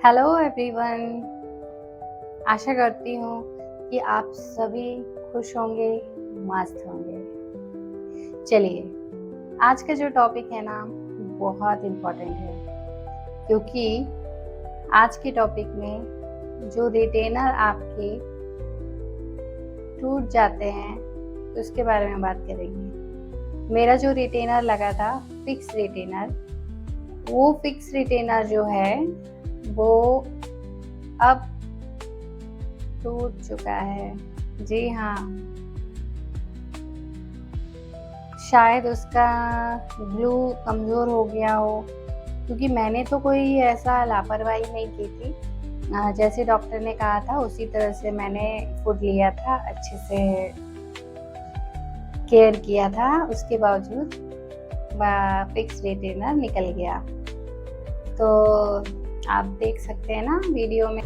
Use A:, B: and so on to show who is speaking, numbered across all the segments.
A: Hello everyone. आशा करती हूँ कि आप सभी खुश होंगे, मस्त होंगे। चलिए, आज का जो टॉपिक है ना बहुत इम्पोर्टेंट है, क्योंकि आज के टॉपिक में जो रिटेनर आपके टूट जाते हैं तो उसके बारे में बात करेंगे। मेरा जो रिटेनर लगा था फिक्स रिटेनर, वो फिक्स रिटेनर जो है वो अब टूट चुका है। जी हाँ, शायद उसका ग्लू कमज़ोर हो गया हो, क्योंकि मैंने तो कोई ऐसा लापरवाही नहीं की थी। जैसे डॉक्टर ने कहा था उसी तरह से मैंने फूड लिया था, अच्छे से केयर किया था। उसके बावजूद फिक्स रिटेनर निकल गया। तो आप देख सकते हैं ना वीडियो में।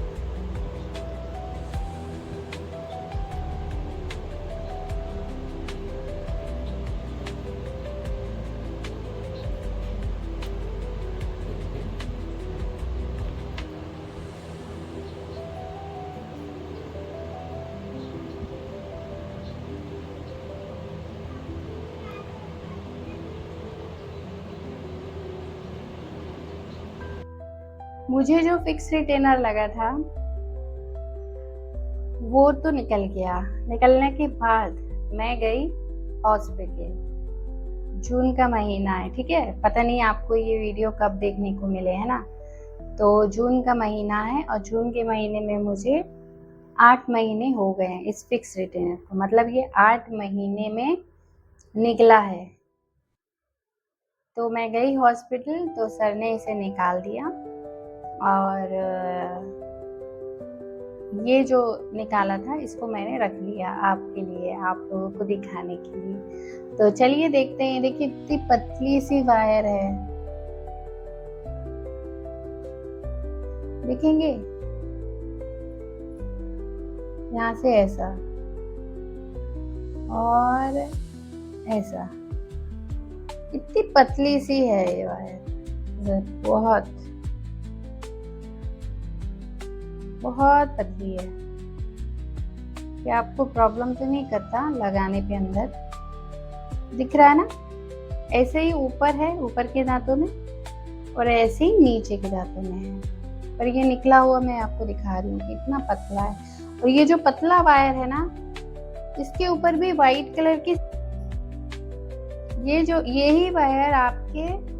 A: मुझे जो फिक्स रिटेनर लगा था वो तो निकल गया। निकलने के बाद मैं गई हॉस्पिटल। जून का महीना है, ठीक है। पता नहीं आपको ये वीडियो कब देखने को मिले, है ना। तो जून का महीना है और जून के महीने में मुझे 8 महीने हो गए हैं इस फिक्स रिटेनर को। मतलब ये 8 महीने में निकला है। तो मैं गई हॉस्पिटल तो सर ने इसे निकाल दिया, और ये जो निकाला था इसको मैंने रख लिया आपके लिए, आप लोगों को दिखाने के लिए। तो चलिए देखते हैं। देखिए इतनी पतली सी वायर है, देखेंगे यहाँ से ऐसा और ऐसा, इतनी पतली सी है ये वायर, बहुत बहुत पतली है। क्या आपको प्रॉब्लम तो नहीं करता लगाने पे? अंदर दिख रहा है ना, ऐसे ही ऊपर है, ऊपर के दांतों में, और ऐसे ही नीचे के दांतों में है। और ये निकला हुआ मैं आपको दिखा रही हूँ कि इतना पतला है। और ये जो पतला वायर है ना, इसके ऊपर भी वाइट कलर की यही वायर आपके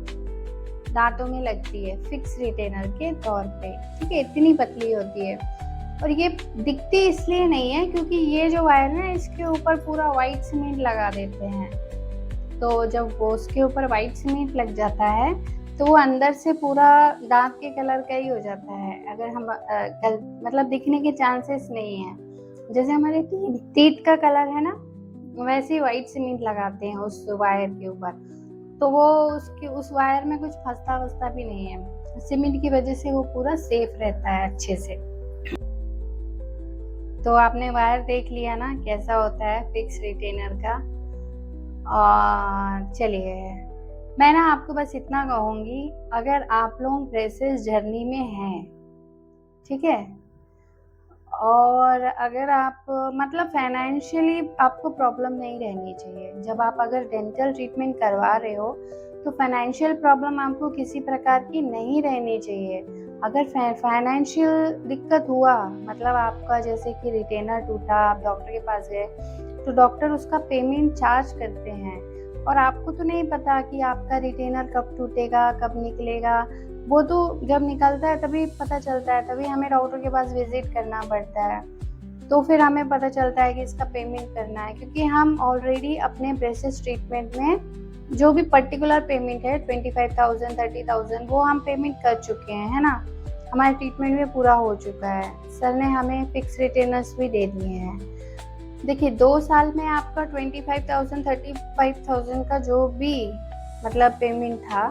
A: दांतों में लगती है फिक्स रिटेनर के तौर पे, ठीक है। इतनी पतली होती है। और ये दिखती इसलिए नहीं है क्योंकि ये जो वायर है इसके ऊपर पूरा वाइट सीमेंट लगा देते हैं। तो जब वो उसके ऊपर वाइट सीमेंट लग जाता है तो वो अंदर से पूरा दांत के कलर का ही हो जाता है। अगर हम मतलब दिखने के चांसेस नहीं है। जैसे हमारे टीथ का कलर है ना, वैसे ही वाइट सीमेंट लगाते हैं उस वायर के ऊपर। तो वो उस वायर में कुछ फंसता भी नहीं है। सीमेंट की वजह से वो पूरा सेफ रहता है अच्छे से। तो आपने वायर देख लिया ना कैसा होता है फिक्स रिटेनर का। और चलिए, मैं ना आपको बस इतना कहूँगी, अगर आप लोग ब्रेसेस जर्नी में हैं, ठीक है, और अगर आप मतलब फाइनेंशियली आपको प्रॉब्लम नहीं रहनी चाहिए। जब आप अगर डेंटल ट्रीटमेंट करवा रहे हो तो फाइनेंशियल प्रॉब्लम आपको किसी प्रकार की नहीं रहनी चाहिए। अगर फाइनेंशियल दिक्कत हुआ, मतलब आपका जैसे कि रिटेनर टूटा, आप डॉक्टर के पास गए, तो डॉक्टर उसका पेमेंट चार्ज करते हैं। और आपको तो नहीं पता कि आपका रिटेनर कब टूटेगा, कब निकलेगा। वो तो जब निकलता है तभी पता चलता है, तभी हमें डॉक्टर के पास विजिट करना पड़ता है। तो फिर हमें पता चलता है कि इसका पेमेंट करना है, क्योंकि हम ऑलरेडी अपने ब्रेसेस ट्रीटमेंट में जो भी पर्टिकुलर पेमेंट है 25,000 30,000 वो हम पेमेंट कर चुके हैं, है ना। हमारे ट्रीटमेंट में पूरा हो चुका है। सर ने हमें फिक्स रिटेनर्स भी दे दिए हैं। देखिए 2 साल में आपका 25,000 35,000 का जो भी मतलब पेमेंट था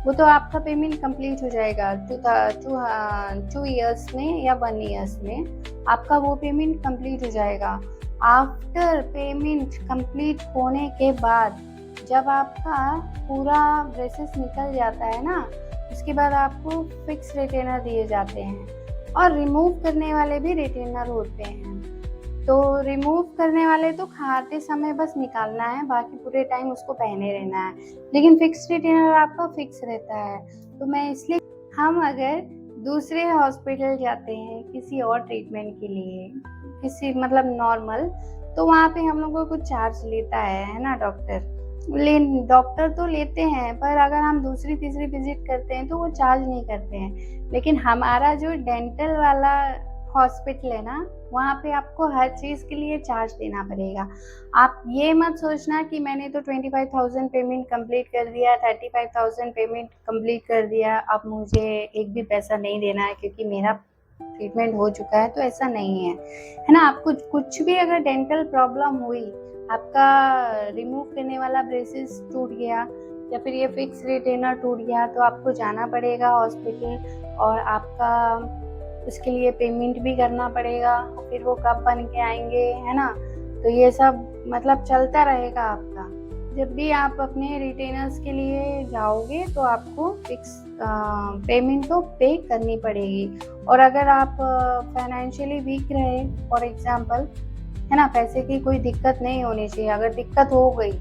A: वो तो आपका पेमेंट कंप्लीट हो जाएगा 2 इयर्स में या 1 इयर्स में आपका वो पेमेंट कंप्लीट हो जाएगा। आफ्टर पेमेंट कंप्लीट होने के बाद जब आपका पूरा ब्रेसेस निकल जाता है ना, उसके बाद आपको फिक्स रिटेनर दिए जाते हैं और रिमूव करने वाले भी रिटेनर होते हैं। तो रिमूव करने वाले तो खाते समय बस निकालना है, बाकी पूरे टाइम उसको पहने रहना है, लेकिन फिक्स रिटेनर आपका फिक्स रहता है। तो मैं इसलिए हम अगर दूसरे हॉस्पिटल जाते हैं किसी और ट्रीटमेंट के लिए, किसी मतलब नॉर्मल, तो वहाँ पे हम लोग को कुछ चार्ज लेता है ना डॉक्टर तो लेते हैं, पर अगर हम दूसरी तीसरी विजिट करते हैं तो वो चार्ज नहीं करते हैं। लेकिन हमारा जो डेंटल वाला हॉस्पिटल है ना, वहाँ पे आपको हर चीज़ के लिए चार्ज देना पड़ेगा। आप ये मत सोचना कि मैंने तो 25,000 पेमेंट कंप्लीट कर दिया, 35,000 पेमेंट कंप्लीट कर दिया, अब मुझे एक भी पैसा नहीं देना है क्योंकि मेरा ट्रीटमेंट हो चुका है। तो ऐसा नहीं है ना। आपको कुछ भी अगर डेंटल प्रॉब्लम हुई, आपका रिमूव करने वाला ब्रेसेस टूट गया या फिर ये फिक्स रिटेनर टूट गया, तो आपको जाना पड़ेगा हॉस्पिटल और आपका उसके लिए पेमेंट भी करना पड़ेगा। फिर वो कब बन के आएंगे, है ना। तो ये सब मतलब चलता रहेगा आपका। जब भी आप अपने रिटेनर्स के लिए जाओगे तो आपको फिक्स पेमेंट तो पे करनी पड़ेगी। और अगर आप फाइनेंशियली वीक रहे, फॉर एग्जांपल, है ना, पैसे की कोई दिक्कत नहीं होनी चाहिए। अगर दिक्कत हो गई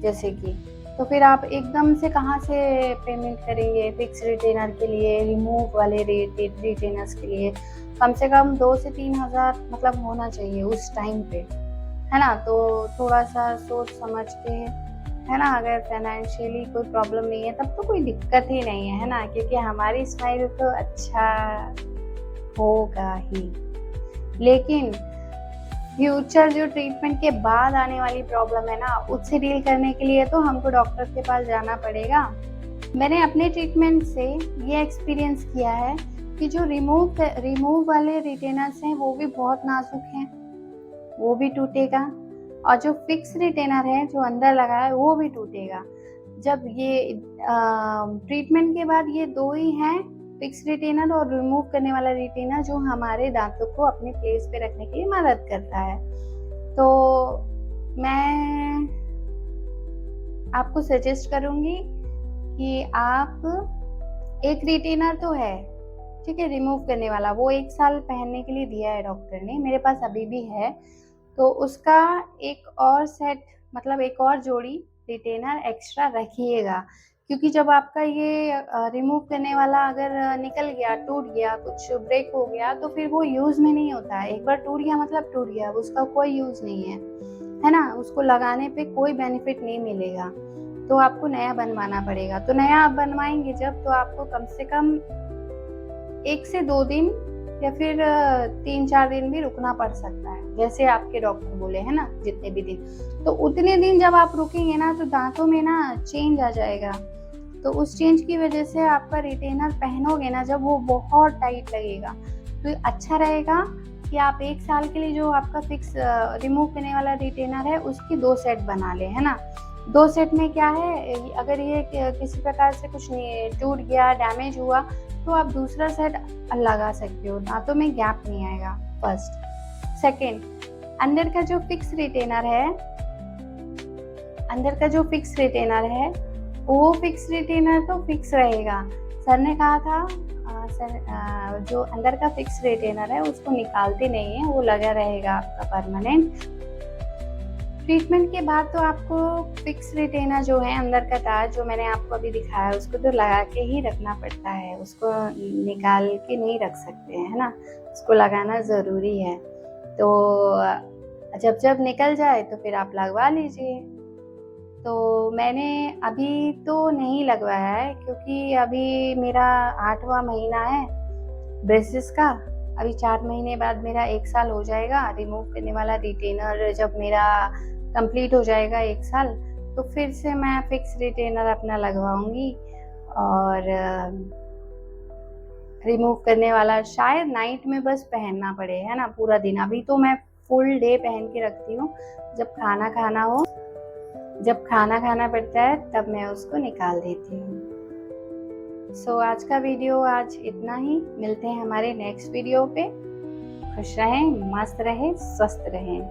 A: जैसे कि, तो फिर आप एकदम से कहाँ से पेमेंट करेंगे फिक्स रिटेनर के लिए, रिमूव वाले रिटेनर्स के लिए? कम से कम 2 से 3 हज़ार मतलब होना चाहिए उस टाइम पे, है ना। तो थोड़ा सा सोच समझ के, है ना, अगर फाइनेंशियली कोई प्रॉब्लम नहीं है तब तो कोई दिक्कत ही नहीं है ना, क्योंकि हमारी स्माइल तो अच्छा होगा ही। लेकिन फ्यूचर जो ट्रीटमेंट के बाद आने वाली प्रॉब्लम है ना, उससे डील करने के लिए तो हमको डॉक्टर के पास जाना पड़ेगा। मैंने अपने ट्रीटमेंट से ये एक्सपीरियंस किया है कि जो रिमूव वाले रिटेनर्स हैं वो भी बहुत नाजुक हैं, वो भी टूटेगा, और जो फिक्स रिटेनर है जो अंदर लगा है वो भी टूटेगा। जब ये ट्रीटमेंट के बाद ये दो ही हैं, फिक्स रिटेनर और रिमूव करने वाला रिटेनर, जो हमारे दांतों को अपने प्लेस पे रखने के लिए मदद करता है। तो मैं आपको सजेस्ट करूंगी कि आप एक रिटेनर तो है, ठीक है, रिमूव करने वाला, वो 1 साल पहनने के लिए दिया है डॉक्टर ने, मेरे पास अभी भी है। तो उसका एक और सेट मतलब एक और जोड़ी रिटेनर एक्स्ट्रा रखिएगा, क्योंकि जब आपका ये रिमूव करने वाला अगर निकल गया, टूट गया, कुछ ब्रेक हो गया, तो फिर वो यूज़ में नहीं होता है। एक बार टूट गया मतलब टूट गया, उसका कोई यूज़ नहीं है ना। उसको लगाने पे कोई बेनिफिट नहीं मिलेगा, तो आपको नया बनवाना पड़ेगा। तो नया आप बनवाएंगे जब, तो आपको कम से कम 1 से 2 दिन या फिर 3-4 दिन भी रुकना पड़ सकता है, जैसे आपके डॉक्टर बोले, है ना, जितने भी दिन। तो उतने दिन जब आप रुकेंगे ना, तो दांतों में ना चेंज आ जाएगा। तो उस चेंज की वजह से आपका रिटेनर पहनोगे ना जब, वो बहुत टाइट लगेगा। तो अच्छा रहेगा कि आप 1 साल के लिए जो आपका फिक्स रिमूव करने वाला रिटेनर है उसकी 2 सेट बना ले, है ना। 2 सेट में क्या है, अगर ये किसी प्रकार से कुछ टूट गया, डैमेज हुआ, तो आप दूसरा सेट लगा सकते हो, दांतों में गैप नहीं आएगा। फर्स्ट। सेकेंड, अंदर का जो फिक्स रिटेनर है वो फिक्स रिटेनर तो फिक्स रहेगा। सर ने कहा था जो अंदर का फिक्स रिटेनर है उसको निकालते नहीं है, वो लगा रहेगा आपका परमानेंट। ट्रीटमेंट के बाद तो आपको फिक्स रिटेनर जो है, अंदर का तार जो मैंने आपको अभी दिखाया, उसको तो लगा के ही रखना पड़ता है, उसको निकाल के नहीं रख सकते हैं, है ना, उसको लगाना ज़रूरी है। तो जब जब निकल जाए तो फिर आप लगवा लीजिए। तो मैंने अभी तो नहीं लगवाया है, क्योंकि अभी मेरा 8वां महीना है ब्रेसेस का। अभी 4 महीने बाद मेरा 1 साल हो जाएगा। रिमूव करने वाला रिटेनर जब मेरा कंप्लीट हो जाएगा 1 साल, तो फिर से मैं फिक्स रिटेनर अपना लगवाऊंगी। और रिमूव करने वाला शायद नाइट में बस पहनना पड़े, है ना, पूरा दिन। अभी तो मैं फुल डे पहन के रखती हूँ। जब खाना खाना पड़ता है तब मैं उसको निकाल देती हूँ। सो आज का वीडियो आज इतना ही। मिलते हैं हमारे नेक्स्ट वीडियो पे। खुश रहें, मस्त रहें, स्वस्थ रहें।